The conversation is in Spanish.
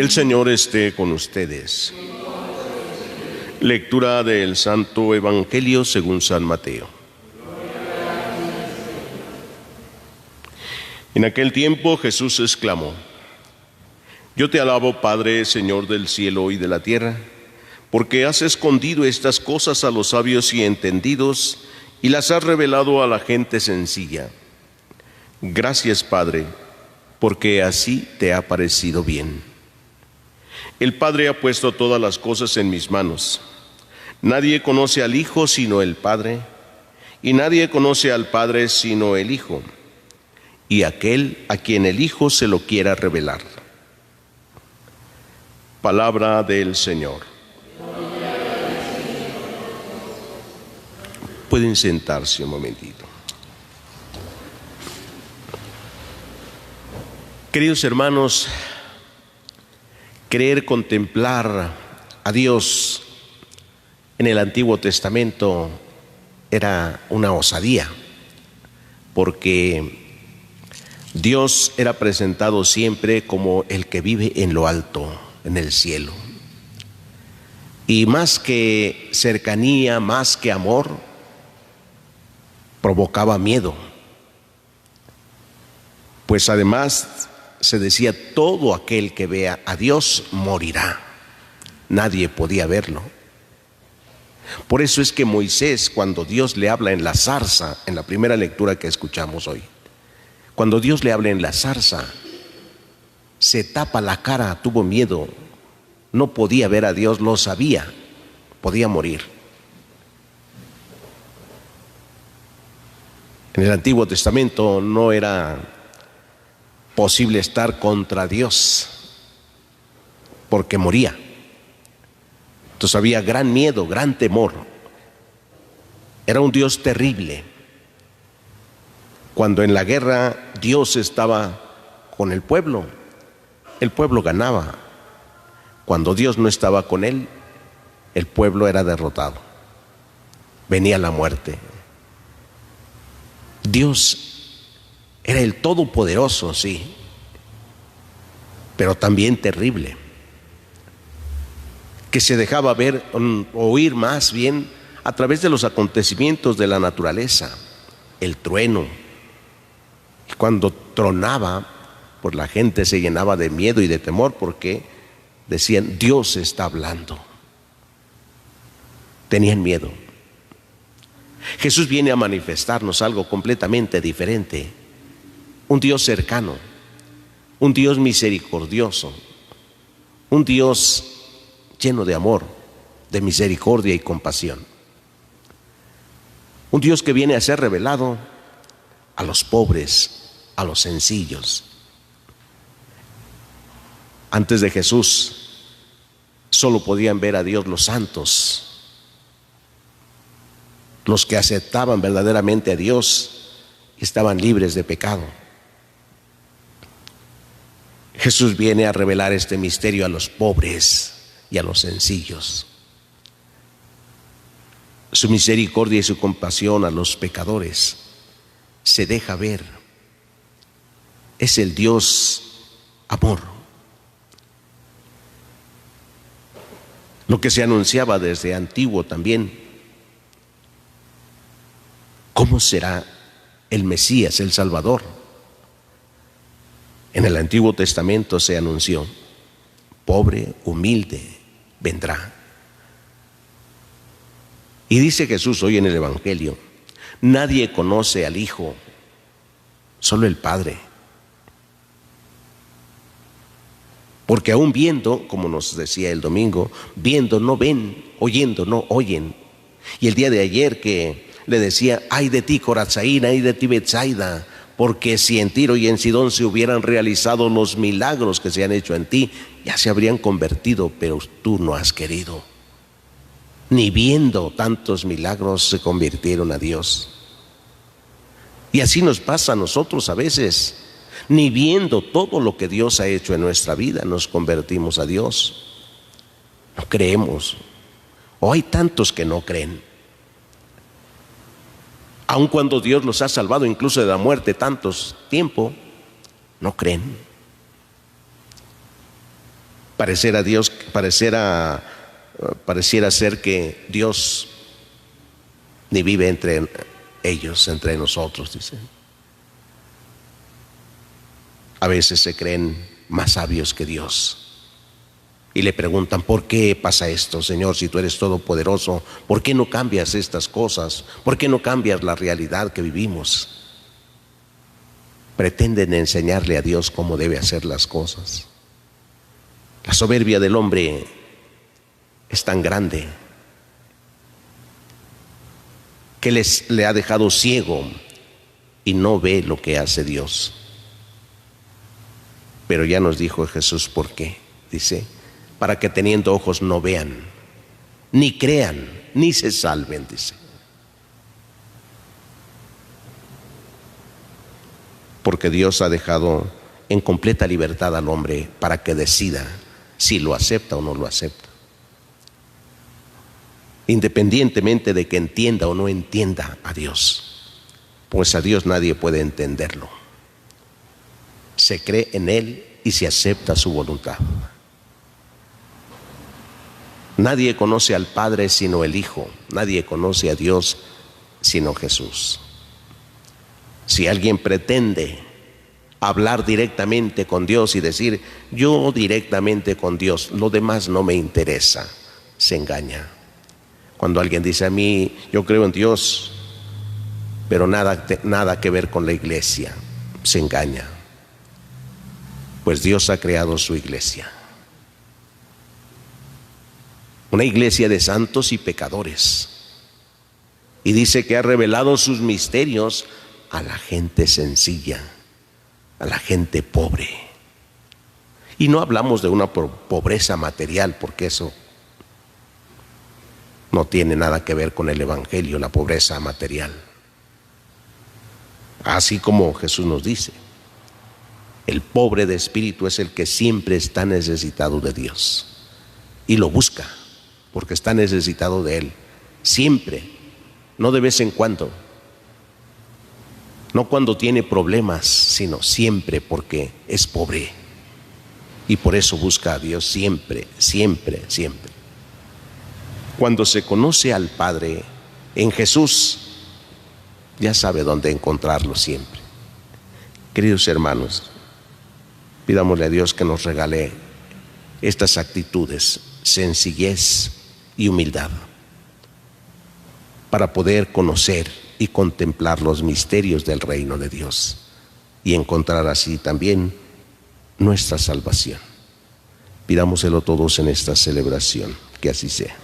El Señor esté con ustedes. Lectura del Santo Evangelio según San Mateo. En aquel tiempo Jesús exclamó: Yo te alabo, Padre, Señor del cielo y de la tierra, porque has escondido estas cosas a los sabios y entendidos y las has revelado a la gente sencilla. Gracias, Padre, porque así te ha parecido bien. El Padre ha puesto todas las cosas en mis manos. Nadie conoce al Hijo sino el Padre, y nadie conoce al Padre sino el Hijo, y aquel a quien el Hijo se lo quiera revelar. Palabra del Señor. Pueden sentarse un momentito. Queridos hermanos, creer, contemplar a Dios en el Antiguo Testamento era una osadía, porque Dios era presentado siempre como el que vive en lo alto, en el cielo. Y más que cercanía, más que amor, provocaba miedo. Pues además se decía: todo aquel que vea a Dios morirá. Nadie podía verlo. Por eso es que Moisés, cuando Dios le habla en la zarza, en la primera lectura que escuchamos hoy, cuando Dios le habla en la zarza, se tapa la cara, tuvo miedo, no podía ver a Dios, lo sabía, podía morir. En el Antiguo Testamento no era posible estar contra Dios, porque moría. Entonces había gran miedo, gran temor. Era un Dios terrible. Cuando en la guerra Dios estaba con el pueblo ganaba. Cuando Dios no estaba con él, el pueblo era derrotado. Venía la muerte. Dios era el Todopoderoso, sí, pero también terrible, que se dejaba ver, oír más bien a través de los acontecimientos de la naturaleza, el trueno. Y cuando tronaba, pues la gente se llenaba de miedo y de temor, porque decían: Dios está hablando. Tenían miedo. Jesús viene a manifestarnos algo completamente diferente. Un Dios cercano, un Dios misericordioso, un Dios lleno de amor, de misericordia y compasión. Un Dios que viene a ser revelado a los pobres, a los sencillos. Antes de Jesús, solo podían ver a Dios los santos, los que aceptaban verdaderamente a Dios y estaban libres de pecado. Jesús viene a revelar este misterio a los pobres y a los sencillos. Su misericordia y su compasión a los pecadores se deja ver. Es el Dios amor. Lo que se anunciaba desde antiguo también. ¿Cómo será el Mesías, el Salvador? En el Antiguo Testamento se anunció: pobre, humilde, vendrá. Y dice Jesús hoy en el Evangelio: nadie conoce al Hijo, solo el Padre. Porque aún viendo, como nos decía el domingo, viendo no ven, oyendo no oyen. Y el día de ayer que le decía: ay de ti, Corazín, ay de ti, Betsaida, porque si en Tiro y en Sidón se hubieran realizado los milagros que se han hecho en ti, ya se habrían convertido, pero tú no has querido. Ni viendo tantos milagros se convirtieron a Dios. Y así nos pasa a nosotros a veces. Ni viendo todo lo que Dios ha hecho en nuestra vida nos convertimos a Dios. No creemos. O hay tantos que no creen. Aun cuando Dios los ha salvado incluso de la muerte tantos tiempo, no creen. pareciera ser que Dios ni vive entre ellos, entre nosotros, dice. A veces se creen más sabios que Dios y le preguntan: ¿por qué pasa esto, Señor? Si tú eres todopoderoso, ¿por qué no cambias estas cosas? ¿Por qué no cambias la realidad que vivimos? Pretenden enseñarle a Dios cómo debe hacer las cosas. La soberbia del hombre es tan grande que le ha dejado ciego y no ve lo que hace Dios. Pero ya nos dijo Jesús por qué. Dice: para que teniendo ojos no vean, ni crean, ni se salven, dice. Porque Dios ha dejado en completa libertad al hombre para que decida si lo acepta o no lo acepta, independientemente de que entienda o no entienda a Dios, pues a Dios nadie puede entenderlo. Se cree en Él y se acepta su voluntad. Nadie conoce al Padre sino el Hijo, nadie conoce a Dios sino Jesús. Si alguien pretende hablar directamente con Dios y decir: yo directamente con Dios, lo demás no me interesa, se engaña. Cuando alguien dice: a mí, yo creo en Dios, pero nada que ver con la iglesia, se engaña. Pues Dios ha creado su iglesia, una iglesia de santos y pecadores, y dice que ha revelado sus misterios a la gente sencilla, a la gente pobre. Y no hablamos de una pobreza material, porque eso no tiene nada que ver con el evangelio, la pobreza material. Así como Jesús nos dice: el pobre de espíritu es el que siempre está necesitado de Dios y lo busca, porque está necesitado de Él siempre, no de vez en cuando, no cuando tiene problemas, sino siempre, porque es pobre y por eso busca a Dios siempre, siempre, siempre. Cuando se conoce al Padre en Jesús, ya sabe dónde encontrarlo siempre. Queridos hermanos, pidámosle a Dios que nos regale estas actitudes, sencillez y humildad, para poder conocer y contemplar los misterios del reino de Dios y encontrar así también nuestra salvación. Pidámoselo todos en esta celebración, que así sea.